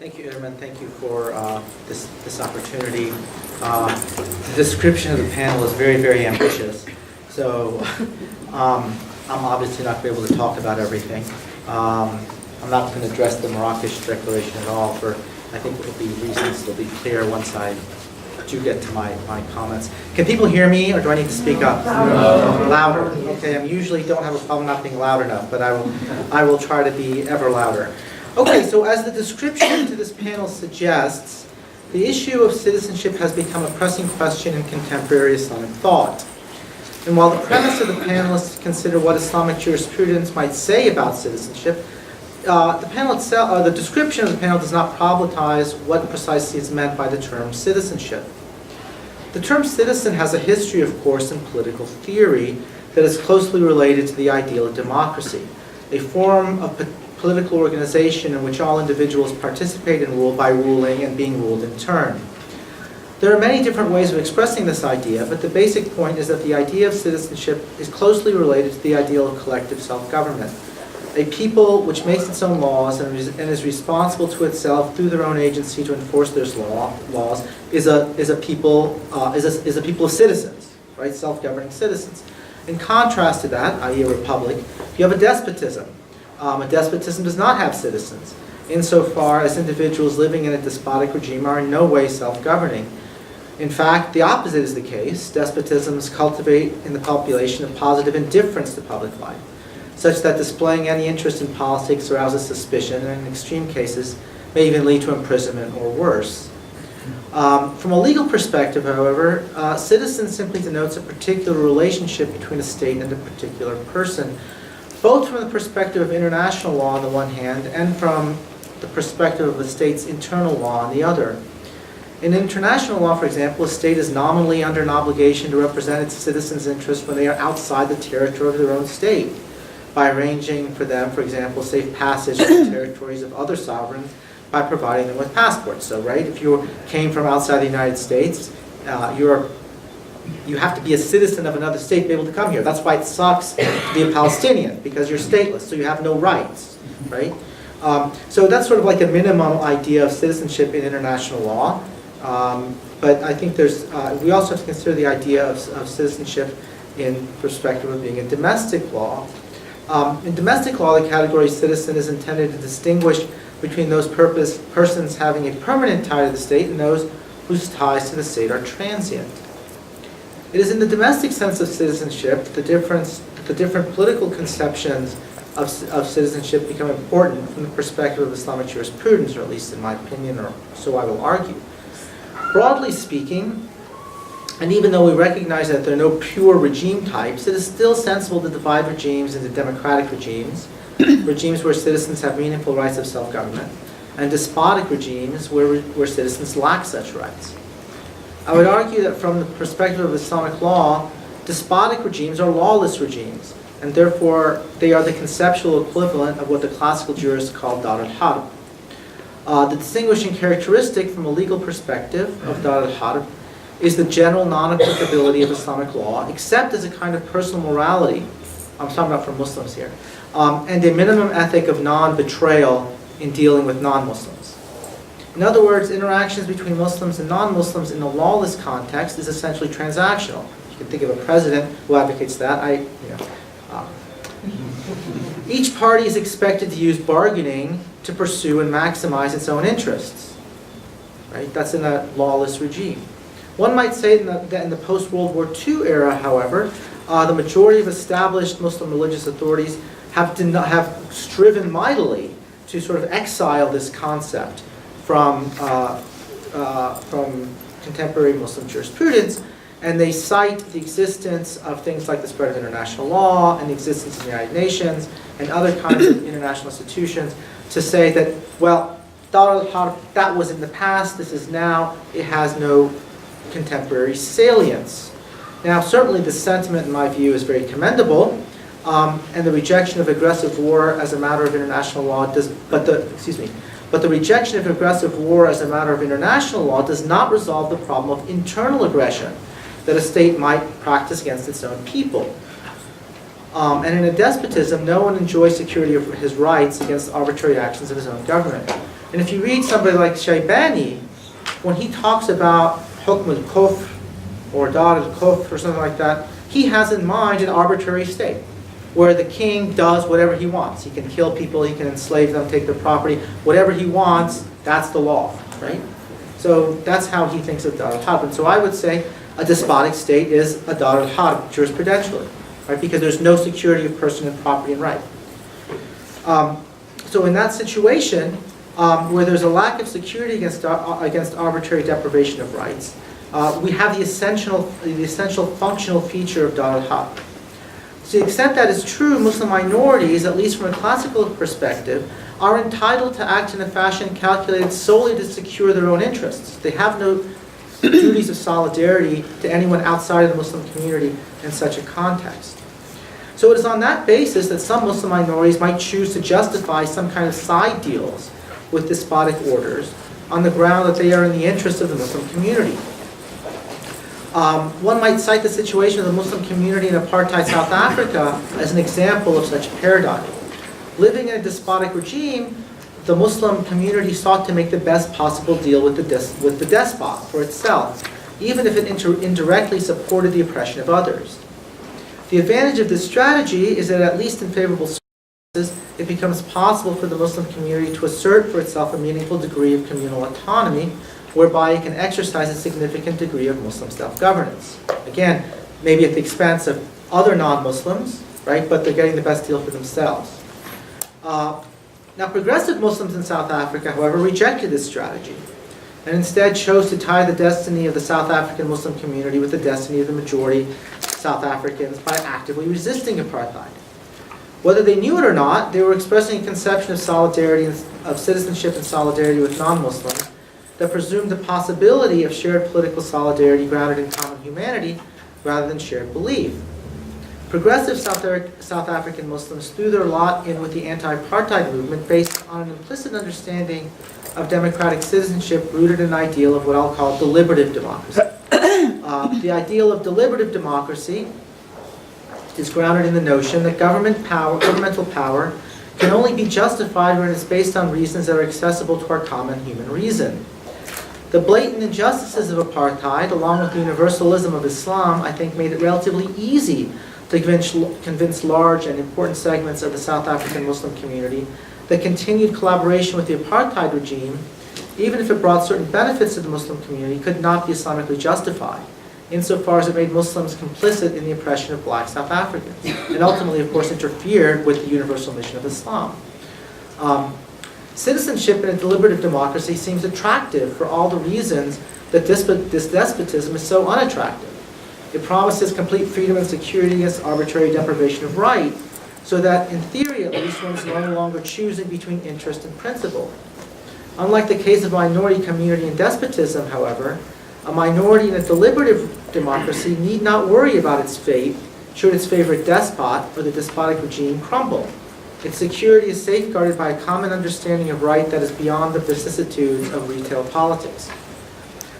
Thank you, Irman. Thank you for this opportunity. The description of the panel is very, very ambitious. So I'm obviously not going to be able to talk about everything. I'm not going to address the Marrakesh Declaration at all, for I think it will be reasons that'll be clear once I do get to my comments. Can people hear me, or do I need to speak up? No. Louder. Okay, I usually don't have a problem not being loud enough, but I will try to be ever louder. Okay, so as the description to this panel suggests, the issue of citizenship has become a pressing question in contemporary Islamic thought. And while the premise of the panel is to consider what Islamic jurisprudence might say about citizenship, the panel itself, the description of the panel does not problematize what precisely is meant by the term citizenship. The term citizen has a history, of course, in political theory that is closely related to the ideal of democracy, a form of political organization in which all individuals participate in rule by ruling and being ruled in turn. There are many different ways of expressing this idea, but the basic point is that the idea of citizenship is closely related to the ideal of collective self-government. A people which makes its own laws and is responsible to itself through their own agency to enforce those laws is a people of citizens, right? Self-governing citizens. In contrast to that, i.e. a republic, you have a despotism. A despotism does not have citizens, insofar as individuals living in a despotic regime are in no way self-governing. In fact, the opposite is the case. Despotisms cultivate in the population a positive indifference to public life, such that displaying any interest in politics arouses suspicion, and in extreme cases may even lead to imprisonment or worse. From a legal perspective, however, citizen simply denotes a particular relationship between a state and a particular person, both from the perspective of international law on the one hand and from the perspective of the state's internal law on the other. In international law, for example, a state is nominally under an obligation to represent its citizens' interests when they are outside the territory of their own state, by arranging for them, for example, safe passage to the territories of other sovereigns by providing them with passports. So, right, if you came from outside the United States, you have to be a citizen of another state to be able to come here. That's why it sucks to be a Palestinian, because you're stateless, so you have no rights, right? So that's sort of like a minimum idea of citizenship in international law. But I think we also have to consider the idea of citizenship in perspective of being in domestic law. In domestic law, the category citizen is intended to distinguish between those persons having a permanent tie to the state and those whose ties to the state are transient. It is in the domestic sense of citizenship that the different political conceptions of citizenship become important from the perspective of Islamic jurisprudence, or at least in my opinion, or so I will argue. Broadly speaking, and even though we recognize that there are no pure regime types, it is still sensible to divide regimes into democratic regimes, regimes where citizens have meaningful rights of self-government, and despotic regimes where citizens lack such rights. I would argue that from the perspective of Islamic law, despotic regimes are lawless regimes, and therefore they are the conceptual equivalent of what the classical jurists call dar al-harb. The distinguishing characteristic from a legal perspective of dar al-harb is the general non-applicability of Islamic law, except as a kind of personal morality. I'm talking about for Muslims here. And a minimum ethic of non-betrayal in dealing with non-Muslims. In other words, interactions between Muslims and non-Muslims in a lawless context is essentially transactional. You can think of a president who advocates that. Each party is expected to use bargaining to pursue and maximize its own interests. Right? That's in a lawless regime. One might say that in the post-World War II era, however, the majority of established Muslim religious authorities have striven mightily to sort of exile this concept from contemporary Muslim jurisprudence, and they cite the existence of things like the spread of international law and the existence of the United Nations and other kinds of international institutions to say that, well, Dar al-Harb, that was in the past, this is now, it has no contemporary salience. Now, certainly the sentiment, in my view, is very commendable, and the rejection of aggressive war as a matter of international law but the rejection of aggressive war as a matter of international law does not resolve the problem of internal aggression that a state might practice against its own people. And in a despotism, no one enjoys security of his rights against arbitrary actions of his own government. And if you read somebody like Shaybani, when he talks about hukm al-kufr or dar al-kufr or something like that, he has in mind an arbitrary state where the king does whatever he wants. He can kill people, he can enslave them, take their property, whatever he wants, that's the law, right? So that's how he thinks of dar al-harb. And so I would say a despotic state is a dar al-harb jurisprudentially, right? Because there's no security of person and property and right. So in that situation, where there's a lack of security against arbitrary deprivation of rights, we have the essential functional feature of dar al-harb. To the extent that is true, Muslim minorities, at least from a classical perspective, are entitled to act in a fashion calculated solely to secure their own interests. They have no duties of solidarity to anyone outside of the Muslim community in such a context. So it is on that basis that some Muslim minorities might choose to justify some kind of side deals with despotic orders on the ground that they are in the interest of the Muslim community. One might cite the situation of the Muslim community in apartheid South Africa as an example of such a paradigm. Living in a despotic regime, the Muslim community sought to make the best possible deal with the despot for itself, even if it indirectly supported the oppression of others. The advantage of this strategy is that, at least in favorable circumstances, it becomes possible for the Muslim community to assert for itself a meaningful degree of communal autonomy, whereby it can exercise a significant degree of Muslim self-governance. Again, maybe at the expense of other non-Muslims, right? But they're getting the best deal for themselves. Now, progressive Muslims in South Africa, however, rejected this strategy and instead chose to tie the destiny of the South African Muslim community with the destiny of the majority South Africans by actively resisting apartheid. Whether they knew it or not, they were expressing a conception of solidarity, of citizenship and solidarity with non-Muslims that presumed the possibility of shared political solidarity grounded in common humanity rather than shared belief. Progressive South African Muslims threw their lot in with the anti-apartheid movement based on an implicit understanding of democratic citizenship rooted in an ideal of what I'll call deliberative democracy. The ideal of deliberative democracy is grounded in the notion that governmental power can only be justified when it's based on reasons that are accessible to our common human reason. The blatant injustices of apartheid, along with the universalism of Islam, I think made it relatively easy to convince large and important segments of the South African Muslim community that continued collaboration with the apartheid regime, even if it brought certain benefits to the Muslim community, could not be Islamically justified, insofar as it made Muslims complicit in the oppression of black South Africans, and ultimately, of course, interfered with the universal mission of Islam. Citizenship in a deliberative democracy seems attractive for all the reasons that this despotism is so unattractive. It promises complete freedom and security against arbitrary deprivation of right, so that, in theory at least, one is no longer choosing between interest and principle. Unlike the case of minority community and despotism, however, a minority in a deliberative democracy need not worry about its fate should its favorite despot or the despotic regime crumble. Its security is safeguarded by a common understanding of right that is beyond the vicissitudes of retail politics.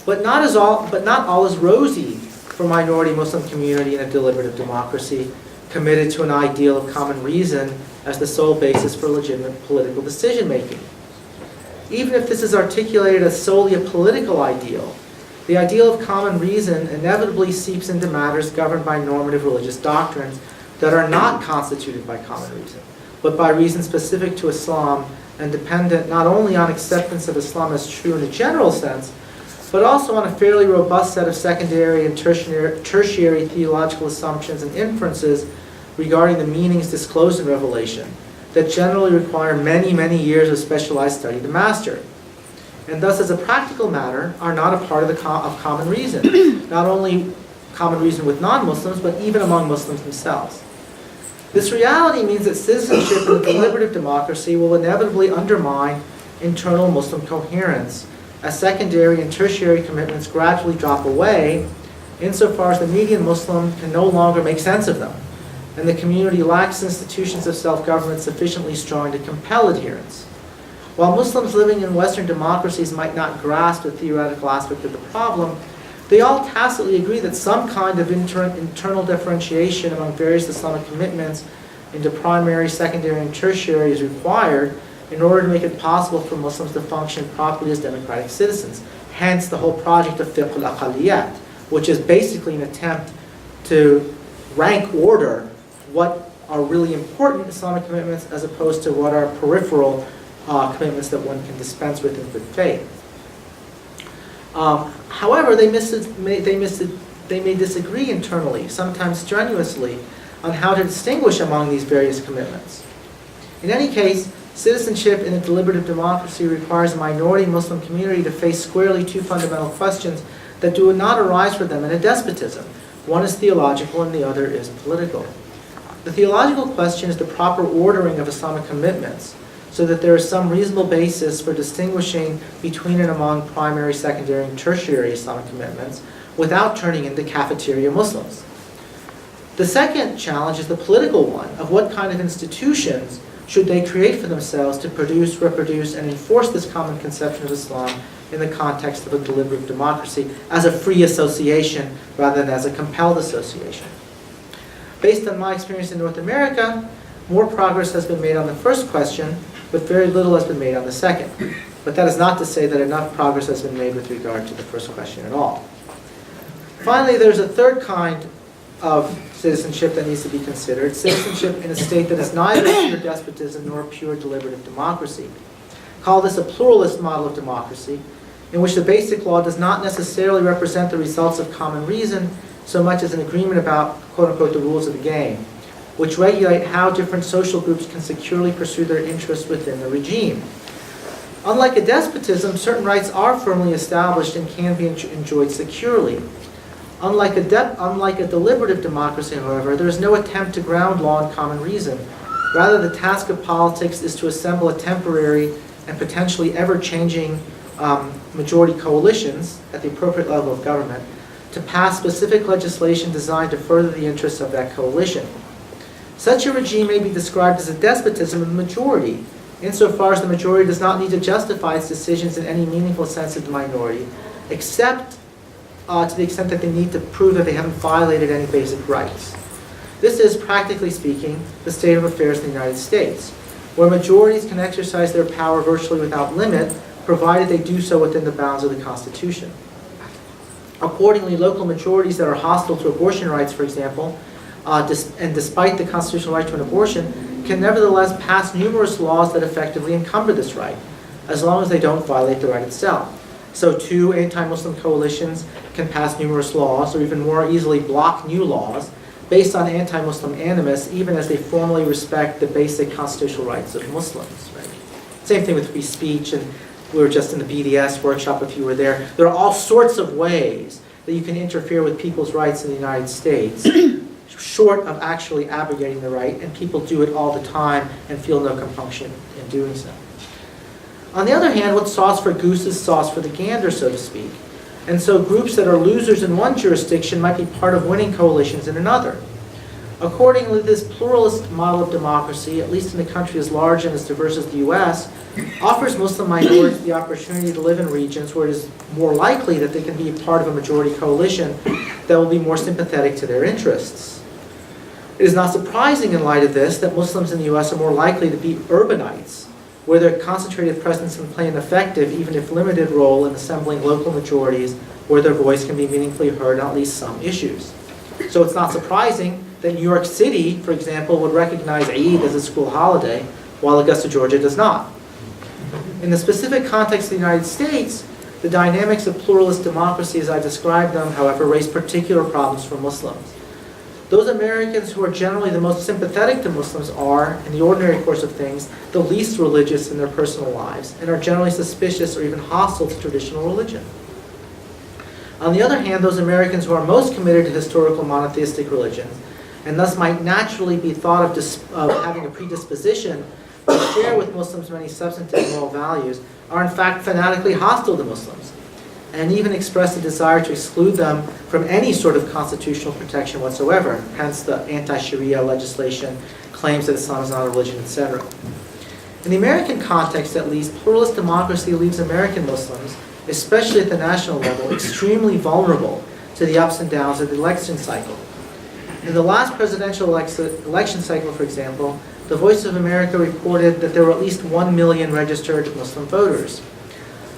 But not all is rosy for minority Muslim community in a deliberative democracy committed to an ideal of common reason as the sole basis for legitimate political decision-making. Even if this is articulated as solely a political ideal, the ideal of common reason inevitably seeps into matters governed by normative religious doctrines that are not constituted by common reason, but by reason specific to Islam and dependent not only on acceptance of Islam as true in a general sense, but also on a fairly robust set of secondary and tertiary theological assumptions and inferences regarding the meanings disclosed in Revelation that generally require many, many years of specialized study to master, and thus as a practical matter are not a part of common reason, not only common reason with non-Muslims, but even among Muslims themselves. This reality means that citizenship in a deliberative democracy will inevitably undermine internal Muslim coherence as secondary and tertiary commitments gradually drop away, insofar as the median Muslim can no longer make sense of them, and the community lacks institutions of self-government sufficiently strong to compel adherence. While Muslims living in Western democracies might not grasp the theoretical aspect of the problem, they all tacitly agree that some kind of internal differentiation among various Islamic commitments into primary, secondary, and tertiary is required in order to make it possible for Muslims to function properly as democratic citizens. Hence the whole project of fiqh al-aqaliyat, which is basically an attempt to rank order what are really important Islamic commitments as opposed to what are peripheral commitments that one can dispense with in good faith. However, they may disagree internally, sometimes strenuously, on how to distinguish among these various commitments. In any case, citizenship in a deliberative democracy requires a minority Muslim community to face squarely two fundamental questions that do not arise for them in a despotism. One is theological and the other is political. The theological question is the proper ordering of Islamic commitments so that there is some reasonable basis for distinguishing between and among primary, secondary, and tertiary Islamic commitments without turning into cafeteria Muslims. The second challenge is the political one of what kind of institutions should they create for themselves to produce, reproduce, and enforce this common conception of Islam in the context of a deliberative democracy as a free association rather than as a compelled association. Based on my experience in North America, more progress has been made on the first question, but very little has been made on the second. But that is not to say that enough progress has been made with regard to the first question at all. Finally, there's a third kind of citizenship that needs to be considered, citizenship in a state that is neither pure despotism nor pure deliberative democracy. Call this a pluralist model of democracy, in which the basic law does not necessarily represent the results of common reason so much as an agreement about, quote-unquote, the rules of the game, which regulate how different social groups can securely pursue their interests within the regime. Unlike a despotism, certain rights are firmly established and can be enjoyed securely. Unlike a deliberative democracy, however, there is no attempt to ground law in common reason. Rather, the task of politics is to assemble a temporary and potentially ever-changing majority coalitions at the appropriate level of government to pass specific legislation designed to further the interests of that coalition. Such a regime may be described as a despotism of the majority, insofar as the majority does not need to justify its decisions in any meaningful sense of the minority, except to the extent that they need to prove that they haven't violated any basic rights. This is, practically speaking, the state of affairs in the United States, where majorities can exercise their power virtually without limit, provided they do so within the bounds of the Constitution. Accordingly, local majorities that are hostile to abortion rights, for example, and despite the constitutional right to an abortion, can nevertheless pass numerous laws that effectively encumber this right, as long as they don't violate the right itself. So too, anti-Muslim coalitions can pass numerous laws, or even more easily block new laws, based on anti-Muslim animus, even as they formally respect the basic constitutional rights of Muslims. Right? Same thing with free speech, and we were just in the BDS workshop if you were there. There are all sorts of ways that you can interfere with people's rights in the United States, short of actually abrogating the right, and people do it all the time and feel no compunction in doing so. On the other hand, what's sauce for goose is sauce for the gander, so to speak. And so groups that are losers in one jurisdiction might be part of winning coalitions in another. Accordingly, this pluralist model of democracy, at least in a country as large and as diverse as the US, offers Muslim minorities the opportunity to live in regions where it is more likely that they can be part of a majority coalition that will be more sympathetic to their interests. It is not surprising in light of this that Muslims in the US are more likely to be urbanites, where their concentrated presence can play an effective, even if limited, role in assembling local majorities where their voice can be meaningfully heard on at least some issues. So it's not surprising that New York City, for example, would recognize Eid as a school holiday, while Augusta, Georgia does not. In the specific context of the United States, the dynamics of pluralist democracy as I described them, however, raise particular problems for Muslims. Those Americans who are generally the most sympathetic to Muslims are, in the ordinary course of things, the least religious in their personal lives, and are generally suspicious or even hostile to traditional religion. On the other hand, those Americans who are most committed to historical monotheistic religions, and thus might naturally be thought of having a predisposition to share with Muslims many substantive moral values, are in fact fanatically hostile to Muslims, and even express a desire to exclude them from any sort of constitutional protection whatsoever, hence the anti-Sharia legislation, claims that Islam is not a religion, etc. In the American context, at least, pluralist democracy leaves American Muslims, especially at the national level, extremely vulnerable to the ups and downs of the election cycle. In the last presidential election cycle, for example, the Voice of America reported that there were at least 1 million registered Muslim voters.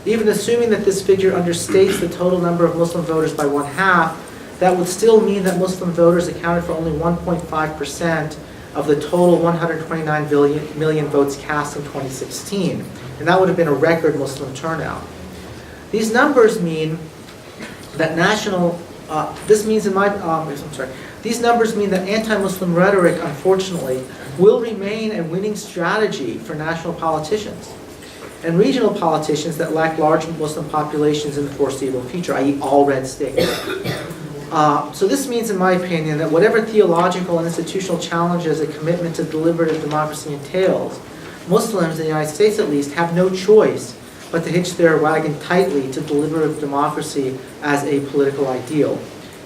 Even assuming that this figure understates the total number of Muslim voters by 1/2, that would still mean that Muslim voters accounted for only 1.5% of the total 129 million votes cast in 2016. And that would have been a record Muslim turnout. These numbers mean that these numbers mean that anti-Muslim rhetoric, unfortunately, will remain a winning strategy for national politicians and regional politicians that lack large Muslim populations in the foreseeable future, i.e. all red states. So this means, in my opinion, that whatever theological and institutional challenges a commitment to deliberative democracy entails, Muslims in the United States at least have no choice but to hitch their wagon tightly to deliberative democracy as a political ideal,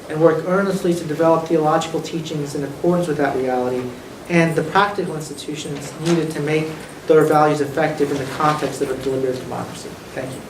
and work earnestly to develop theological teachings in accordance with that reality and the practical institutions needed to make their values effective in the context of a deliberative democracy. Thank you.